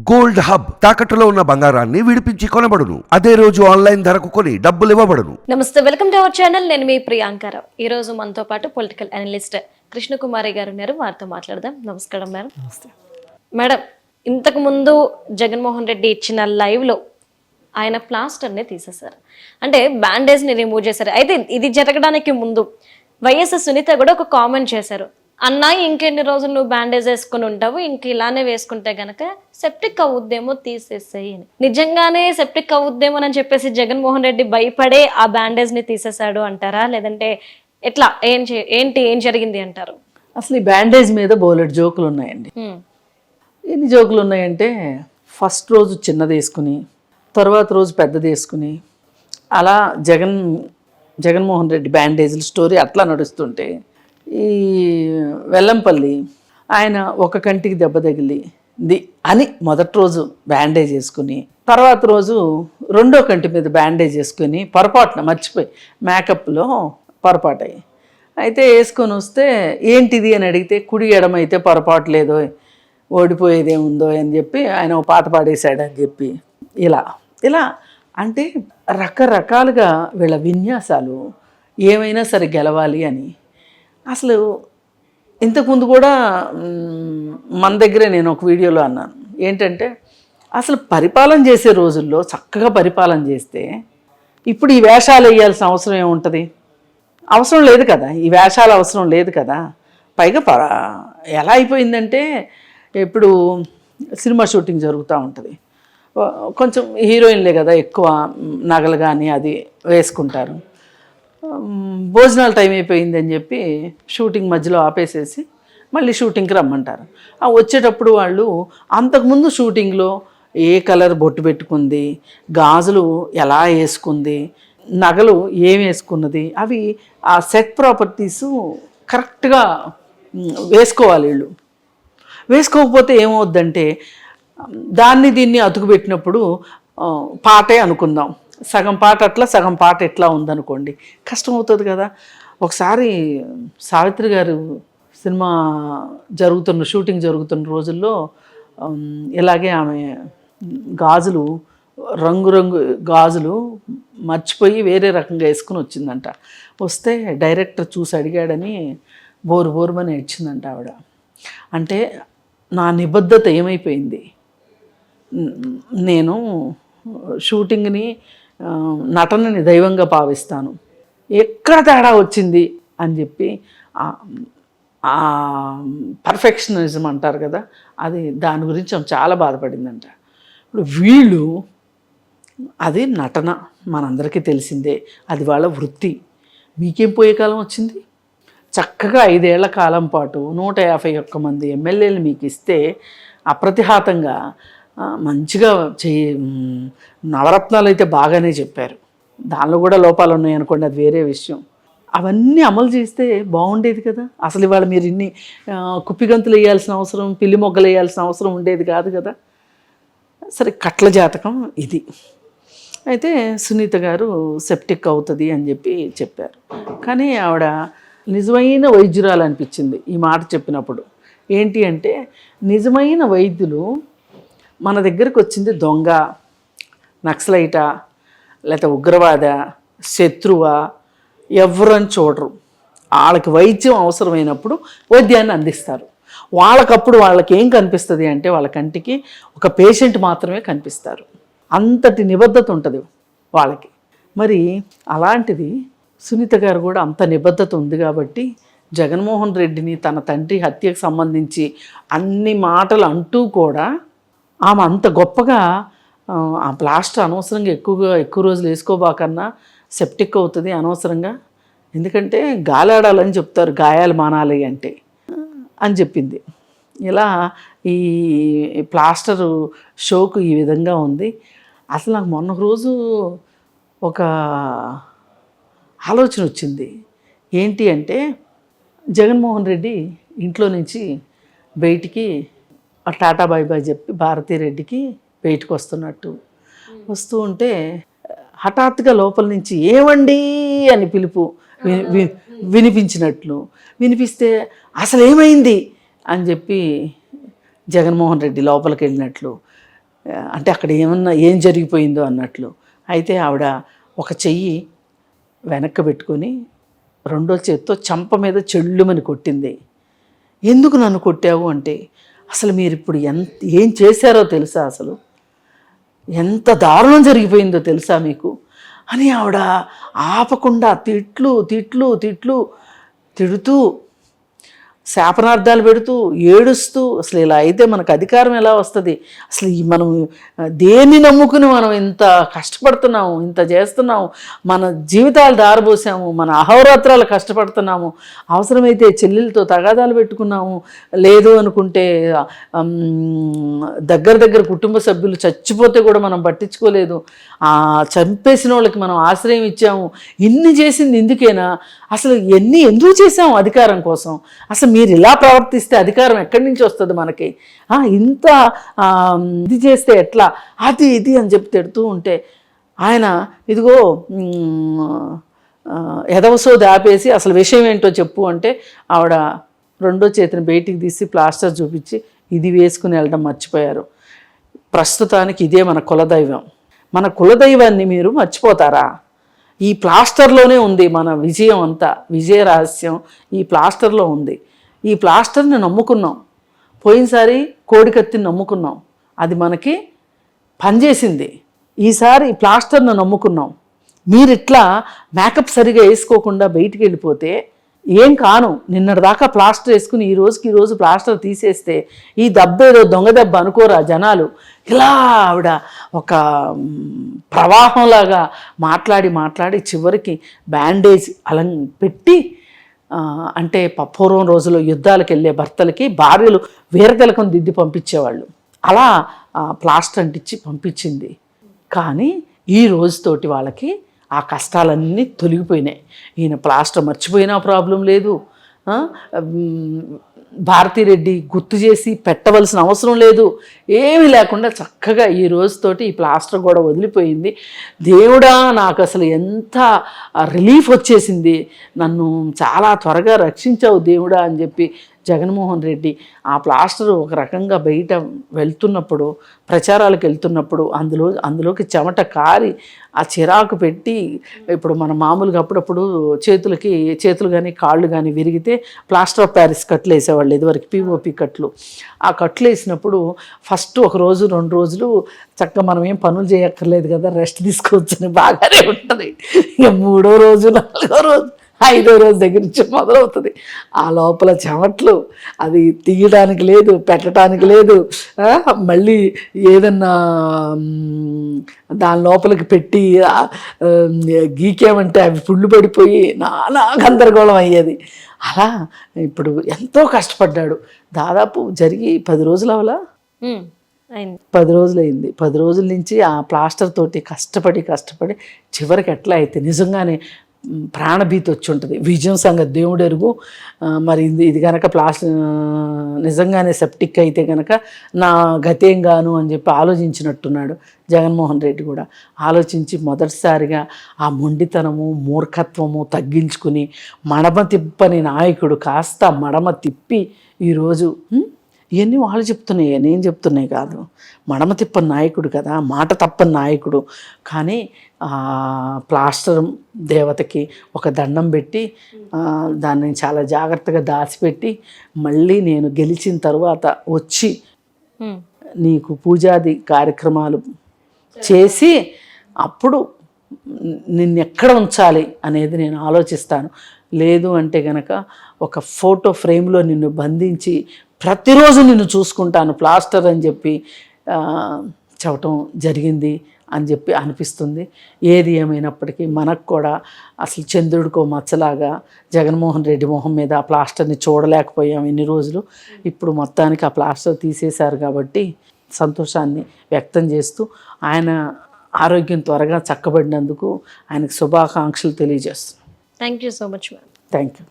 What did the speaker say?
Gold hub తాకట్టులో ఉన్న బంగారాన్ని విడిపించి కొనబడును. అదే రోజు ఆన్లైన్ ధరకు కొని డబ్బులు ఇవ్వబడును. నమస్తే, వెల్కమ్ టు అవర్ ఛానల్. నేను మీ ప్రియాంకారావు. ఈ రోజు మనతో పాటు పొలిటికల్ అనలిస్ట్ కృష్ణకుమారి గారు ఉన్నారు. వారితో మాట్లాడదాం. నమస్కారం మేడం. నమస్తే మేడం, ఇంతకు ముందు జగన్మోహన్ రెడ్డి ఇచ్చిన లైవ్ లో ఆయన ప్లాస్టర్ ని తీసేశారు, అంటే బ్యాండేజ్ ని రిమూవ్ చేశారు. అయితే ఇది జరగడానికి ముందు వైఎస్ సునీత కూడా ఒక కామెంట్ చేశారు. అన్నా, ఇంకెన్ని రోజులు నువ్వు బ్యాండేజ్ వేసుకుని ఉంటావు, ఇంక ఇలానే వేసుకుంటే గనక సెప్టిక్ అవుద్దేమో, తీసేసేయి అని. నిజంగానే సెప్టిక్ అవుద్దేమో అని చెప్పేసి జగన్మోహన్ రెడ్డి భయపడే ఆ బ్యాండేజ్ ని తీసేశాడు అంటారా, లేదంటే ఎట్లా, ఏం జరిగింది అంటారు? అసలు ఈ బ్యాండేజ్ మీద బోలెడ్ జోకులు ఉన్నాయండి. ఎన్ని జోకులు ఉన్నాయంటే, ఫస్ట్ రోజు చిన్నది వేసుకుని, తర్వాత రోజు పెద్దది వేసుకుని, అలా జగన్మోహన్ రెడ్డి బ్యాండేజ్ల స్టోరీ అట్లా నడుస్తుంటే, ఈ వెల్లంపల్లి ఆయన ఒక కంటికి దెబ్బ తగిలింది అని మొదటి రోజు బ్యాండేజ్ వేసుకుని, తర్వాత రోజు రెండో కంటి మీద బ్యాండేజ్ వేసుకుని పొరపాటున మర్చిపోయి మేకప్లో పొరపాటు అయ్యి అయితే వేసుకొని వస్తే ఏంటిది అని అడిగితే, కుడి ఎడమైతే పొరపాటు లేదో, ఓడిపోయేదేముందో అని చెప్పి ఆయన ఒక పాట పాడేశాడని చెప్పి ఇలా అంటే రకరకాలుగా వీళ్ళ విన్యాసాలు, ఏమైనా సరే గెలవాలి అని. అసలు ఇంతకుముందు కూడా మన దగ్గరే నేను ఒక వీడియోలో అన్నాను ఏంటంటే, అసలు పరిపాలన చేసే రోజుల్లో చక్కగా పరిపాలన చేస్తే ఇప్పుడు ఈ వేషాలు వేయాల్సిన అవసరం ఏముంటుంది? అవసరం లేదు కదా, ఈ వేషాలు అవసరం లేదు కదా. పైగా ఎలా అయిపోయిందంటే, ఇప్పుడు సినిమా షూటింగ్ జరుగుతూ ఉంటుంది, కొంచెం హీరోయిన్లే కదా ఎక్కువ నగలు కానీ అది వేసుకుంటారు. భోజనాలు టైం అయిపోయింది అని చెప్పి షూటింగ్ మధ్యలో ఆపేసేసి మళ్ళీ షూటింగ్కి రమ్మంటారు. వచ్చేటప్పుడు వాళ్ళు అంతకుముందు షూటింగ్లో ఏ కలర్ బొట్టు పెట్టుకుంది, గాజులు ఎలా వేసుకుంది, నగలు ఏం వేసుకున్నది, అవి ఆ సెట్ ప్రాపర్టీసు కరెక్ట్గా వేసుకోవాలి. వీళ్ళు వేసుకోకపోతే ఏమవుద్దంటే, దాన్ని దీన్ని అతుకు పెట్టినప్పుడు పాటే అనుకుందాం, సగం పాట అట్లా సగం పాట ఎట్లా ఉందనుకోండి, కష్టం అవుతుంది కదా. ఒకసారి సావిత్రి గారు సినిమా షూటింగ్ జరుగుతున్న రోజుల్లో ఇలాగే ఆమె గాజులు రంగురంగు గాజులు మర్చిపోయి వేరే రకంగా వేసుకుని వచ్చిందంట. వస్తే డైరెక్టర్ చూసి అడిగాడని బోరుమని ఏడ్చిందంట ఆవిడ. అంటే నా నిబద్ధత ఏమైపోయింది, నేను షూటింగ్ని నటనని దైవంగా భావిస్తాను, ఎక్కడ తేడా వచ్చింది అని చెప్పి పర్ఫెక్షనిజం అంటారు కదా, అది దాని గురించి చాలా బాధపడిందంట. ఇప్పుడు వీళ్ళు, అది నటన మనందరికీ తెలిసిందే, అది వాళ్ళ వృత్తి. మీకేం పోయే కాలం వచ్చింది? చక్కగా 5 ఏళ్ల కాలం పాటు 151 మంది ఎమ్మెల్యేలు మీకు ఇస్తే అప్రతిహాతంగా మంచిగా నవరత్నాలు అయితే బాగానే చెప్పారు, దానిలో కూడా లోపాలు ఉన్నాయనుకోండి, అది వేరే విషయం. అవన్నీ అమలు చేస్తే బాగుండేది కదా. అసలు ఇవాళ మీరు ఇన్ని కుప్పిగంతులు వేయాల్సిన అవసరం, పిల్లి మొగ్గలు వేయాల్సిన అవసరం ఉండేది కాదు కదా. సరే, కట్ల జాతకం ఇది. అయితే సునీత గారు సెప్టిక్ అవుతుంది అని చెప్పి చెప్పారు. కానీ ఆవిడ నిజమైన వైద్యురాలు అనిపించింది ఈ మాట చెప్పినప్పుడు. ఏంటి అంటే, నిజమైన వైద్యులు మన దగ్గరికి వచ్చింది దొంగ, నక్సలైటా, లేకపోతే ఉగ్రవాద, శత్రువా, ఎవరని చూడరు. వాళ్ళకి వైద్యం అవసరమైనప్పుడు వైద్యాన్ని అందిస్తారు. వాళ్ళకి ఏం కనిపిస్తుంది అంటే, వాళ్ళ కంటికి ఒక పేషెంట్ మాత్రమే కనిపిస్తారు. అంతటి నిబద్ధత ఉంటుంది వాళ్ళకి. మరి అలాంటిది సునీత గారు కూడా అంత నిబద్ధత ఉంది కాబట్టి జగన్మోహన్ రెడ్డిని తన తండ్రి హత్యకు సంబంధించి అన్ని మాటలు అంటూ కూడా ఆమె అంత గొప్పగా ఆ ప్లాస్టర్ అనవసరంగా ఎక్కువ రోజులు వేసుకోబాకన్నా సెప్టిక్ అవుతుంది అనవసరంగా, ఎందుకంటే గాలాడాలని చెప్తారు, గాయాలు మానాలి అంటే అని చెప్పింది. ఇలా ఈ ప్లాస్టర్ షోకు ఈ విధంగా ఉంది. అసలు నాకు మొన్న రోజు ఒక ఆలోచన వచ్చింది. ఏంటి అంటే, జగన్మోహన్ రెడ్డి ఇంట్లో నుంచి బయటికి టాటా బాయ్ బాయ్ చెప్పి భారతీరెడ్డికి బయటకు వస్తూ ఉంటే హఠాత్తుగా లోపల నుంచి ఏమండి అని పిలుపు వినిపిస్తే అసలు ఏమైంది అని చెప్పి జగన్మోహన్ రెడ్డి లోపలికి వెళ్ళినట్లు అంటే అక్కడ ఏం జరిగిపోయిందో అన్నట్లు. అయితే ఆవిడ ఒక చెయ్యి వెనక్కి పెట్టుకొని రెండో చేత్తో చంప మీద చెల్లుమని కొట్టింది. ఎందుకు నన్ను కొట్టావు అంటే, అసలు మీరు ఇప్పుడు ఏం చేశారో తెలుసా, అసలు ఎంత దారుణం జరిగిపోయిందో తెలుసా మీకు అని ఆవిడ ఆపకుండా తిడుతూ శాపనార్థాలు పెడుతూ ఏడుస్తూ, అసలు ఇలా అయితే మనకు అధికారం ఎలా వస్తుంది, అసలు మనం దేన్ని నమ్ముకుని మనం ఇంత కష్టపడుతున్నాము, ఇంత చేస్తున్నాము, మన జీవితాలు దారబోసాము, మన అహోరాత్రాలు కష్టపడుతున్నాము, అవసరమైతే చెల్లెలతో తగాదాలు పెట్టుకున్నాము, లేదు అనుకుంటే దగ్గర కుటుంబ సభ్యులు చచ్చిపోతే కూడా మనం పట్టించుకోలేదు, చంపేసిన వాళ్ళకి మనం ఆశ్రయం ఇచ్చాము, ఇన్ని చేసింది ఇందుకేనా, అసలు ఎందుకు చేసాము అధికారం కోసం, అసలు మీరు ఇలా ప్రవర్తిస్తే అధికారం ఎక్కడి నుంచి వస్తుంది మనకి, ఇంత ఇది చేస్తే ఎట్లా, అది ఇది అని చెప్పి తిడుతూ ఉంటే ఆయన ఇదిగో ఎదవసోది ఆపేసి అసలు విషయం ఏంటో చెప్పు అంటే ఆవిడ రెండో చేతిని బయటికి తీసి ప్లాస్టర్ చూపించి ఇది వేసుకుని వెళ్ళడం మర్చిపోయారు. ప్రస్తుతానికి ఇదే మన కులదైవం, మన కులదైవాన్ని మీరు మర్చిపోతారా, ఈ ప్లాస్టర్లోనే ఉంది మన విజయం అంతా, విజయ రహస్యం ఈ ప్లాస్టర్లో ఉంది. ఈ ప్లాస్టర్ని నమ్ముకున్నాం, పోయినసారి కోడికత్తిని నమ్ముకున్నాం, అది మనకి పనిచేసింది, ఈసారి ఈ ప్లాస్టర్ను నమ్ముకున్నాం. మీరు ఇట్లా మేకప్ సరిగా వేసుకోకుండా బయటికి వెళ్ళిపోతే ఏం కాను, నిన్నటిదాకా ప్లాస్టర్ వేసుకుని ఈ రోజు ప్లాస్టర్ తీసేస్తే ఈ దెబ్బేదో దొంగ దెబ్బ అనుకోరా జనాలు. ఇలా ఆవిడ ఒక ప్రవాహంలాగా మాట్లాడి చివరికి బ్యాండేజ్ పెట్టి, అంటే పూర్వం రోజుల్లో యుద్ధాలకు వెళ్ళే భర్తలకి భార్యలు వీరతిలకం దిద్ది పంపించేవాళ్ళు, అలా ప్లాస్టర్ అంటించి పంపించింది. కానీ ఈ రోజుతోటి వాళ్ళకి ఆ కష్టాలన్నీ తొలగిపోయినాయి. ఈయన ప్లాస్టర్ మర్చిపోయినా ప్రాబ్లం లేదు, భారతిరెడ్డి గుర్తు చేసి పెట్టవలసిన అవసరం లేదు, ఏమీ లేకుండా చక్కగా ఈ రోజుతోటి ఈ ప్లాస్టర్ కూడా వదిలిపోయింది. దేవుడా నాకు అసలు ఎంత రిలీఫ్ వచ్చేసింది, నన్ను చాలా త్వరగా రక్షించావు దేవుడా అని చెప్పి జగన్మోహన్ రెడ్డి ఆ ప్లాస్టర్ ఒక రకంగా బయట వెళ్తున్నప్పుడు, ప్రచారాలకు వెళ్తున్నప్పుడు అందులోకి చెమట ఆ చిరాకు పెట్టి, ఇప్పుడు మన మామూలుగా అప్పుడప్పుడు చేతులు కానీ కాళ్ళు కానీ విరిగితే ప్లాస్టర్ ఆఫ్ ప్యారిస్ కట్లు వేసేవాళ్ళు, ఇదివరకు పిఓపి కట్లు. ఆ కట్లు వేసినప్పుడు ఫస్ట్ 1 రోజు 2 రోజులు చక్కగా మనం ఏం పనులు చేయక్కర్లేదు కదా, రెస్ట్ తీసుకోవచ్చని బాగానే ఉంటుంది. ఇక 3వ రోజు 4వ రోజు 5వ రోజు దగ్గర నుంచి మొదలవుతుంది. ఆ లోపల చెమట్లు, అది తీయడానికి లేదు, పెట్టడానికి లేదు, మళ్ళీ ఏదన్నా దాని లోపలికి పెట్టి గీకేమంటే అవి పుళ్ళు పడిపోయి నానా గందరగోళం అయ్యేది. అలా ఇప్పుడు ఎంతో కష్టపడ్డాడు. దాదాపు జరిగి 10 రోజులు అవలా, 10 రోజులు అయింది. 10 రోజుల నుంచి ఆ ప్లాస్టర్ తోటి కష్టపడి చివరికి ఎట్లా అయితే నిజంగానే ప్రాణభీతి వచ్చి ఉంటుంది. విజయం సంగతి దేవుడు ఎరుగు. మరి ఇది కనుక ప్లాస్టర్ నిజంగానే సెప్టిక్ అయితే కనుక నా గతేం గాను అని చెప్పి ఆలోచించినట్టున్నాడు జగన్మోహన్ రెడ్డి కూడా. ఆలోచించి మొదటిసారిగా ఆ మొండితనము మూర్ఖత్వము తగ్గించుకుని మడమ తిప్పని నాయకుడు కాస్త మడమ తిప్పి ఈరోజు ఇవన్నీ వాళ్ళు చెప్తున్నాయి, నేను చెప్తున్నాయి కాదు. మడమ తిప్పని నాయకుడు కదా, మాట తప్పని నాయకుడు. కానీ ప్లాస్టర్ దేవతకి ఒక దండం పెట్టి దాన్ని చాలా జాగ్రత్తగా దాచిపెట్టి, మళ్ళీ నేను గెలిచిన తర్వాత వచ్చి నీకు పూజాది కార్యక్రమాలు చేసి అప్పుడు నిన్నెక్కడ ఉంచాలి అనేది నేను ఆలోచిస్తాను. లేదు అంటే గనక ఒక ఫోటో ఫ్రేమ్లో నిన్ను బంధించి ప్రతిరోజు నిన్ను చూసుకుంటాను ప్లాస్టర్ అని చెప్పి చెప్పటం జరిగింది అని చెప్పి అనిపిస్తుంది. ఏది ఏమైనప్పటికీ మనకు కూడా అసలు చంద్రుడికో మచ్చలాగా జగన్మోహన్ రెడ్డి మొహం మీద ఆ ప్లాస్టర్ని చూడలేకపోయాం ఇన్ని రోజులు. ఇప్పుడు మొత్తానికి ఆ ప్లాస్టర్ తీసేశారు కాబట్టి సంతోషాన్ని వ్యక్తం చేస్తూ ఆయన ఆరోగ్యం త్వరగా చక్కబడినందుకు ఆయనకు శుభాకాంక్షలు తెలియజేస్తున్నాను. Thank you so much ma'am. Thank you.